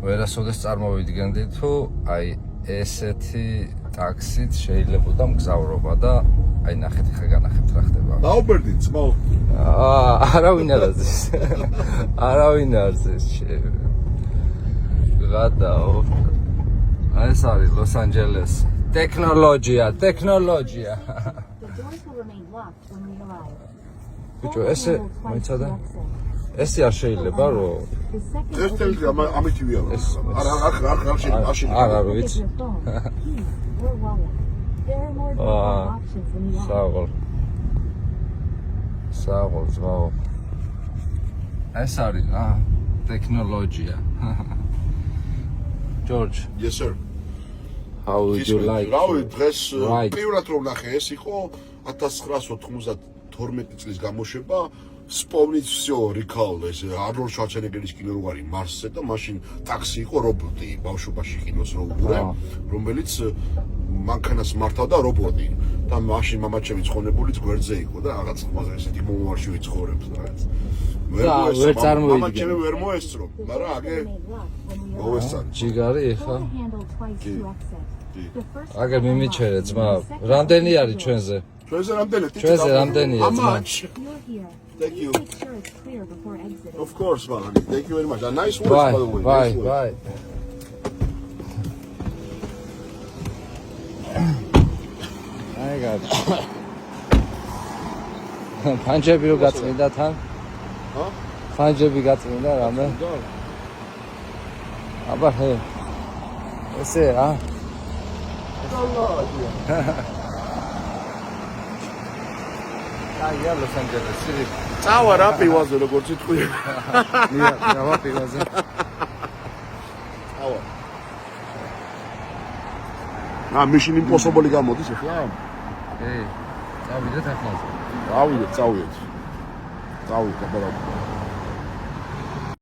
ვერასოდეს წარმოვიდგენდი თუ აი ესეთი ტაქსით შეიძლება და მგზავრობა და აი ნახეთ ხა განახეთ რა ხდება. დაუბერდი ძმაო. არავინ არ აზის. არავინ არ აზის. გადაო. აი ეს არის ლოს-ანჯელესი. ტექნოლოგია. ბიჭო, ესე მოიცადა? ესე არ შეიძლება რომ ერთ-ერთი ამით ვიარო. არ შეიძლება. არა რო ვიცი. საღოლ ძმაო. ეს არის რა ტექნოლოგია. George. Yes sir. How would you like? რავი დღეს პირველად რომ ნახე ეს იყო 1992 წლის გამოშვება Вспомнить все recall ეს არნოლდ შვარცენეგერის კინო რო არის მარსზე და მაშინ ტაქსი იყო რობოტი ბავშვობაში კინოს რო უყურე რომელიც მანქანას მართავდა რობოტი და მაშინ მამაჩემი ცხონებულიც გვერდზე იყო და რაღაც ხმაზე ესეთი მომავალში ვიცხოვრებს რაღაც ვერ წარმოვიდგინე მამაჩემი ვერ მოესწრო მაგრამ აგე მოესწარი ჯიგარი ხა აგერ მიმიჩერე ძმა რამდენი არის ჩვენზე ჩვენზე რამდენია ძმა Thank you. Of course, man. Thank you very much. A nice work, by the way. Bye. I got it. Panjabi რო გაწმინდა თან? Huh? Panjabi გაწმინდა რამე? აბა ჰე. ესე რა? აი ლოს-ანჯელესი. წავა რა პივაზე როგორც იტყვი. რა პივაზე? წავა. Mission Impossible გამოდის ახლა? წავიდეთ ახლა. წავიდეთ. წავიდეთ აბა.